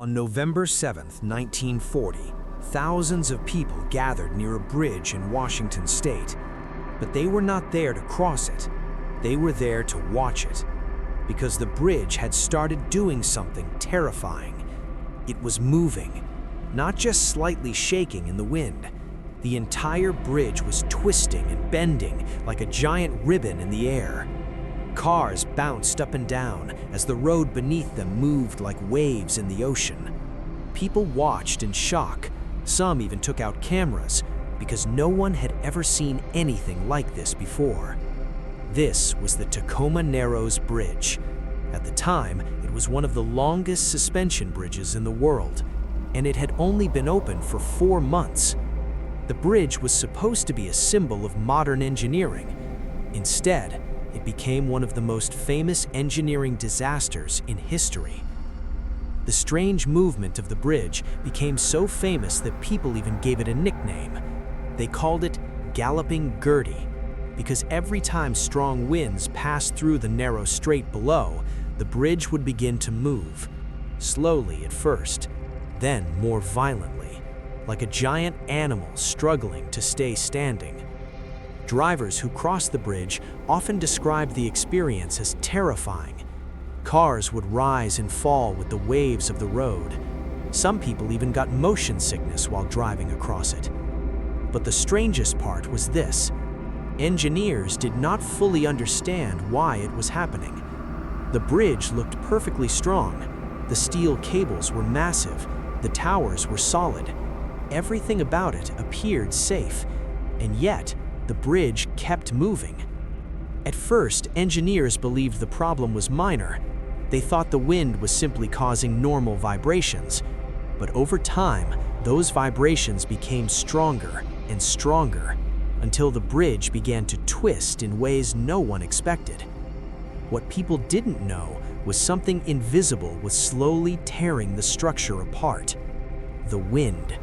On November 7, 1940, thousands of people gathered near a bridge in Washington state. But they were not there to cross it. They were there to watch it. Because the bridge had started doing something terrifying. It was moving, not just slightly shaking in the wind. The entire bridge was twisting and bending like a giant ribbon in the air. Cars bounced up and down as the road beneath them moved like waves in the ocean. People watched in shock. Some even took out cameras because no one had ever seen anything like this before. This was the Tacoma Narrows Bridge. At the time, it was one of the longest suspension bridges in the world, and it had only been open for 4 months. The bridge was supposed to be a symbol of modern engineering. Instead, it became one of the most famous engineering disasters in history. The strange movement of the bridge became so famous that people even gave it a nickname. They called it Galloping Gertie, because every time strong winds passed through the narrow strait below, the bridge would begin to move, slowly at first, then more violently, like a giant animal struggling to stay standing. Drivers who crossed the bridge often described the experience as terrifying. Cars would rise and fall with the waves of the road. Some people even got motion sickness while driving across it. But the strangest part was this: engineers did not fully understand why it was happening. The bridge looked perfectly strong. The steel cables were massive. The towers were solid. Everything about it appeared safe, and yet the bridge kept moving. At first, engineers believed the problem was minor. They thought the wind was simply causing normal vibrations. But over time, those vibrations became stronger and stronger until the bridge began to twist in ways no one expected. What people didn't know was something invisible was slowly tearing the structure apart. The wind.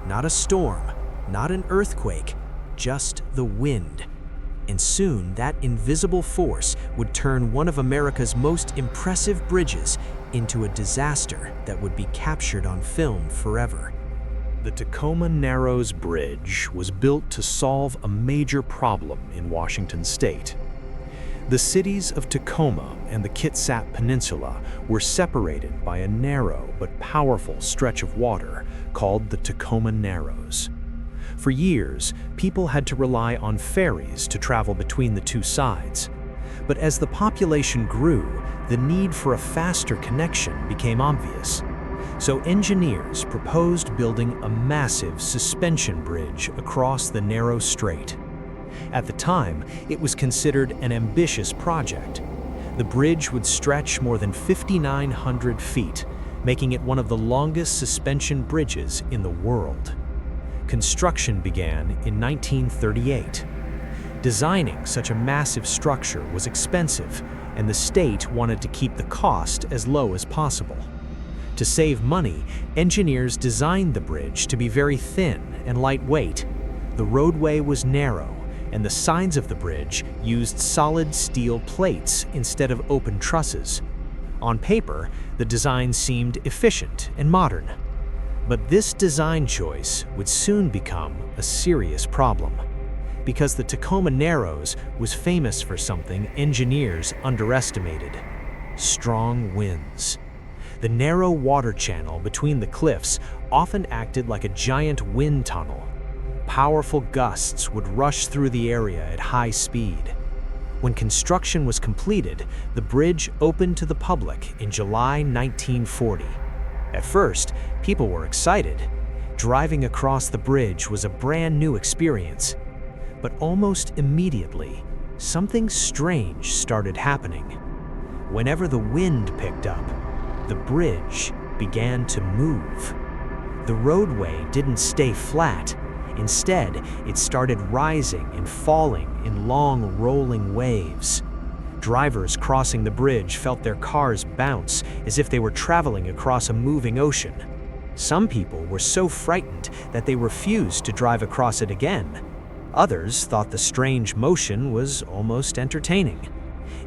Not a storm, not an earthquake, just the wind. And soon that invisible force would turn one of America's most impressive bridges into a disaster that would be captured on film forever. The Tacoma Narrows Bridge was built to solve a major problem in Washington state. The cities of Tacoma and the Kitsap Peninsula were separated by a narrow but powerful stretch of water called the Tacoma Narrows. For years, people had to rely on ferries to travel between the two sides. But as the population grew, the need for a faster connection became obvious. So engineers proposed building a massive suspension bridge across the narrow strait. At the time, it was considered an ambitious project. The bridge would stretch more than 5,900 feet, making it one of the longest suspension bridges in the world. Construction began in 1938. Designing such a massive structure was expensive, and the state wanted to keep the cost as low as possible. To save money, engineers designed the bridge to be very thin and lightweight. The roadway was narrow, and the sides of the bridge used solid steel plates instead of open trusses. On paper, the design seemed efficient and modern. But this design choice would soon become a serious problem, because the Tacoma Narrows was famous for something engineers underestimated: strong winds. The narrow water channel between the cliffs often acted like a giant wind tunnel. Powerful gusts would rush through the area at high speed. When construction was completed, the bridge opened to the public in July 1940. At first, people were excited. Driving across the bridge was a brand new experience. But almost immediately, something strange started happening. Whenever the wind picked up, the bridge began to move. The roadway didn't stay flat. Instead, it started rising and falling in long, rolling waves. Drivers crossing the bridge felt their cars bounce as if they were traveling across a moving ocean. Some people were so frightened that they refused to drive across it again. Others thought the strange motion was almost entertaining.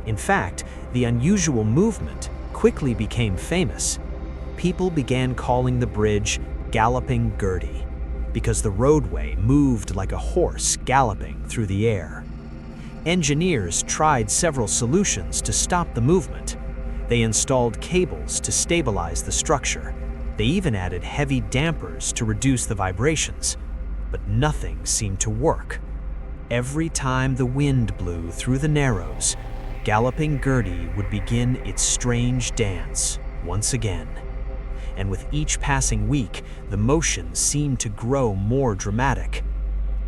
In fact, the unusual movement quickly became famous. People began calling the bridge Galloping Gertie because the roadway moved like a horse galloping through the air. Engineers tried several solutions to stop the movement. They installed cables to stabilize the structure. They even added heavy dampers to reduce the vibrations, but nothing seemed to work. Every time the wind blew through the Narrows, Galloping Gertie would begin its strange dance once again. And with each passing week, the motion seemed to grow more dramatic.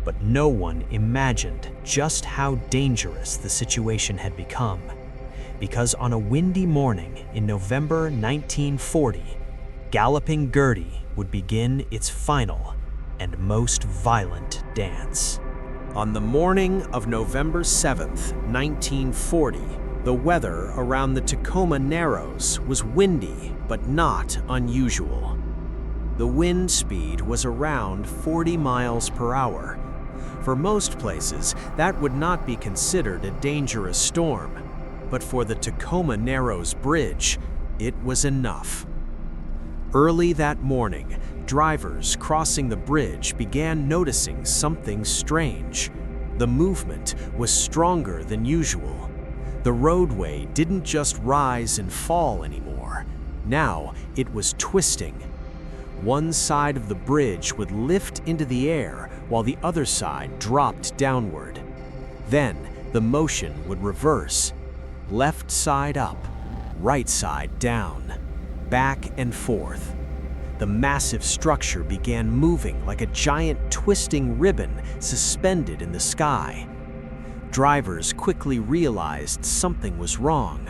But no one imagined just how dangerous the situation had become. Because on a windy morning in November 1940, Galloping Gertie would begin its final and most violent dance. On the morning of November 7th, 1940, the weather around the Tacoma Narrows was windy but not unusual. The wind speed was around 40 miles per hour. For most places, that would not be considered a dangerous storm, but for the Tacoma Narrows Bridge, it was enough. Early that morning, drivers crossing the bridge began noticing something strange. The movement was stronger than usual. The roadway didn't just rise and fall anymore. Now it was twisting. One side of the bridge would lift into the air while the other side dropped downward. Then the motion would reverse. Left side up, right side down, back and forth. The massive structure began moving like a giant twisting ribbon suspended in the sky. Drivers quickly realized something was wrong.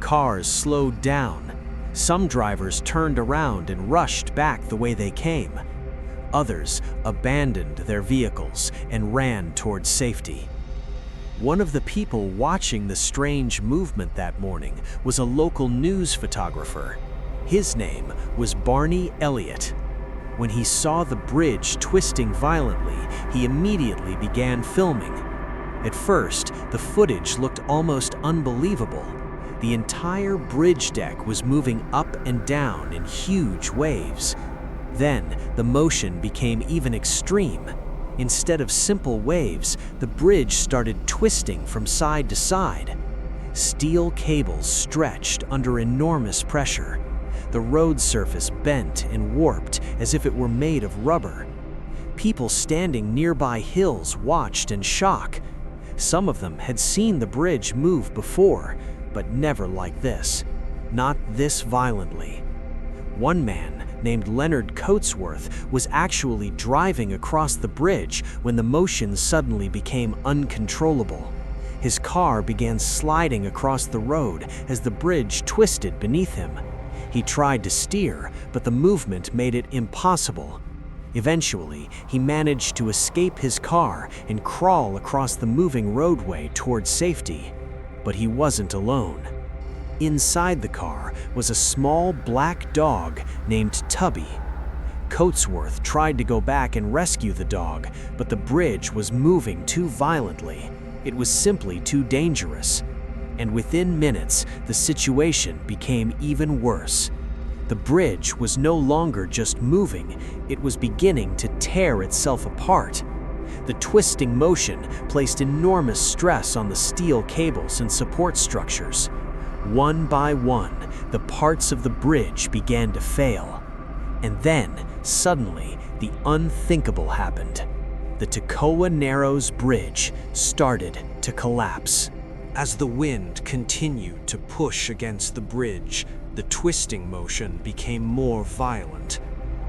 Cars slowed down. Some drivers turned around and rushed back the way they came. Others abandoned their vehicles and ran towards safety. One of the people watching the strange movement that morning was a local news photographer. His name was Barney Elliott. When he saw the bridge twisting violently, he immediately began filming. At first, the footage looked almost unbelievable. The entire bridge deck was moving up and down in huge waves. Then, the motion became even extreme. Instead of simple waves, the bridge started twisting from side to side. Steel cables stretched under enormous pressure. The road surface bent and warped as if it were made of rubber. People standing nearby hills watched in shock. Some of them had seen the bridge move before, but never like this. Not this violently. One man, named Leonard Coatsworth, was actually driving across the bridge when the motion suddenly became uncontrollable. His car began sliding across the road as the bridge twisted beneath him. He tried to steer, but the movement made it impossible. Eventually, he managed to escape his car and crawl across the moving roadway towards safety. But he wasn't alone. Inside the car was a small black dog named Tubby. Coatsworth tried to go back and rescue the dog, but the bridge was moving too violently. It was simply too dangerous. And within minutes, the situation became even worse. The bridge was no longer just moving, it was beginning to tear itself apart. The twisting motion placed enormous stress on the steel cables and support structures. One by one, the parts of the bridge began to fail. And then, suddenly, the unthinkable happened. The Tacoma Narrows Bridge started to collapse. As the wind continued to push against the bridge, the twisting motion became more violent.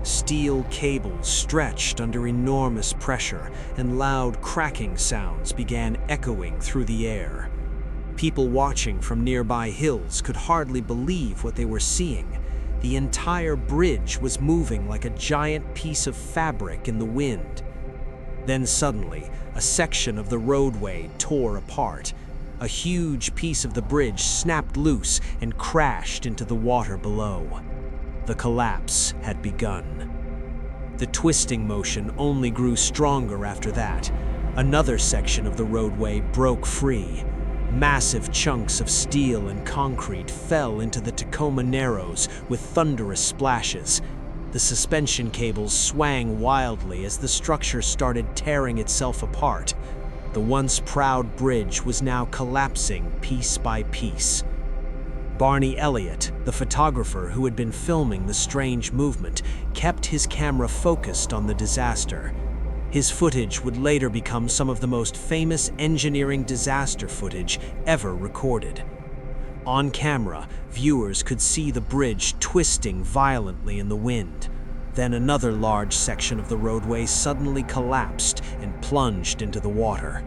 Steel cables stretched under enormous pressure, and loud cracking sounds began echoing through the air. People watching from nearby hills could hardly believe what they were seeing. The entire bridge was moving like a giant piece of fabric in the wind. Then suddenly, a section of the roadway tore apart. A huge piece of the bridge snapped loose and crashed into the water below. The collapse had begun. The twisting motion only grew stronger after that. Another section of the roadway broke free. Massive chunks of steel and concrete fell into the Tacoma Narrows with thunderous splashes. The suspension cables swang wildly as the structure started tearing itself apart. The once proud bridge was now collapsing piece by piece. Barney Elliott, the photographer who had been filming the strange movement, kept his camera focused on the disaster. His footage would later become some of the most famous engineering disaster footage ever recorded. On camera, viewers could see the bridge twisting violently in the wind. Then another large section of the roadway suddenly collapsed and plunged into the water.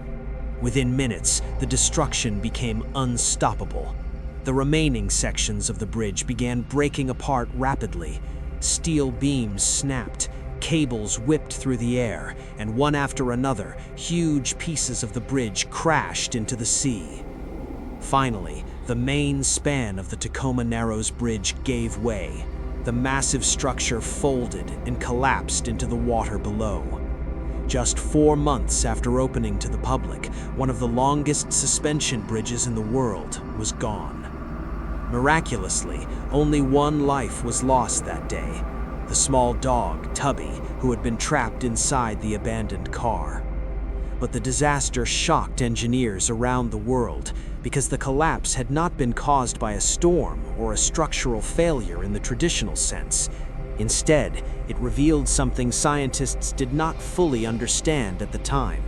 Within minutes, the destruction became unstoppable. The remaining sections of the bridge began breaking apart rapidly. Steel beams snapped, cables whipped through the air, and one after another, huge pieces of the bridge crashed into the sea. Finally, the main span of the Tacoma Narrows Bridge gave way. The massive structure folded and collapsed into the water below. Just 4 months after opening to the public, one of the longest suspension bridges in the world was gone. Miraculously, only one life was lost that day: the small dog, Tubby, who had been trapped inside the abandoned car. But the disaster shocked engineers around the world because the collapse had not been caused by a storm or a structural failure in the traditional sense. Instead, it revealed something scientists did not fully understand at the time: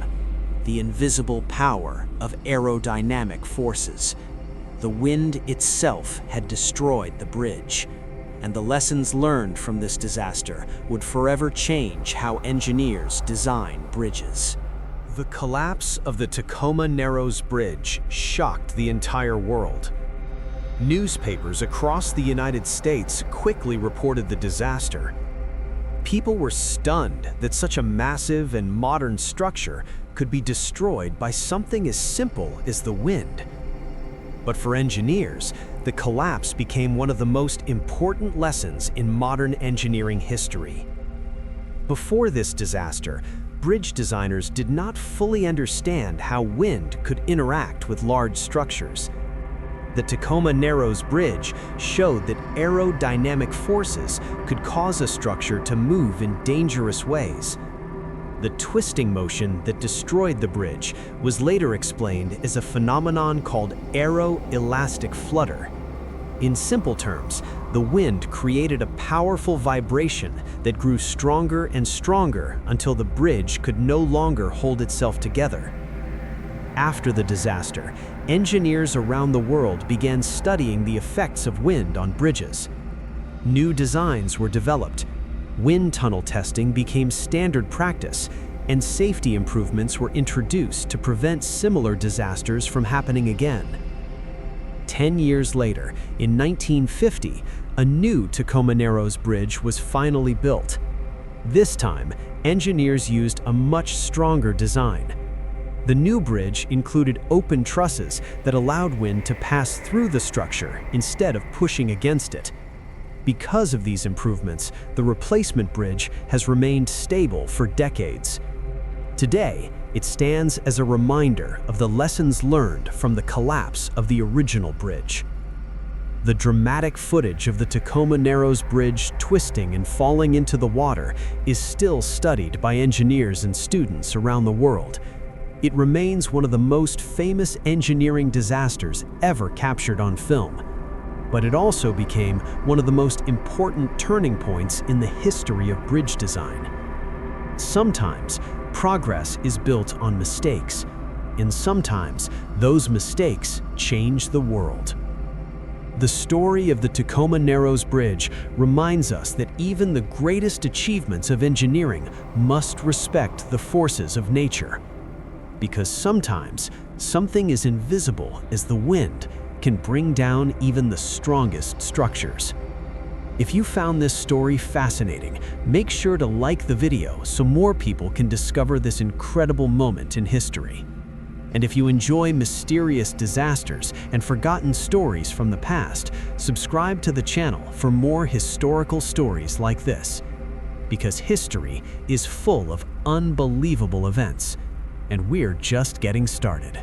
the invisible power of aerodynamic forces. The wind itself had destroyed the bridge, and the lessons learned from this disaster would forever change how engineers design bridges. The collapse of the Tacoma Narrows Bridge shocked the entire world. Newspapers across the United States quickly reported the disaster. People were stunned that such a massive and modern structure could be destroyed by something as simple as the wind. But for engineers, the collapse became one of the most important lessons in modern engineering history. Before this disaster, bridge designers did not fully understand how wind could interact with large structures. The Tacoma Narrows Bridge showed that aerodynamic forces could cause a structure to move in dangerous ways. The twisting motion that destroyed the bridge was later explained as a phenomenon called aero-elastic flutter. In simple terms, the wind created a powerful vibration that grew stronger and stronger until the bridge could no longer hold itself together. After the disaster, engineers around the world began studying the effects of wind on bridges. New designs were developed. Wind tunnel testing became standard practice, and safety improvements were introduced to prevent similar disasters from happening again. 10 years later, in 1950, a new Tacoma Narrows Bridge was finally built. This time, engineers used a much stronger design. The new bridge included open trusses that allowed wind to pass through the structure instead of pushing against it. Because of these improvements, the replacement bridge has remained stable for decades. Today, it stands as a reminder of the lessons learned from the collapse of the original bridge. The dramatic footage of the Tacoma Narrows Bridge twisting and falling into the water is still studied by engineers and students around the world. It remains one of the most famous engineering disasters ever captured on film. But it also became one of the most important turning points in the history of bridge design. Sometimes, progress is built on mistakes, and sometimes those mistakes change the world. The story of the Tacoma Narrows Bridge reminds us that even the greatest achievements of engineering must respect the forces of nature. Because sometimes, something as invisible as the wind can bring down even the strongest structures. If you found this story fascinating, make sure to like the video so more people can discover this incredible moment in history. And if you enjoy mysterious disasters and forgotten stories from the past, subscribe to the channel for more historical stories like this. Because history is full of unbelievable events, and we're just getting started.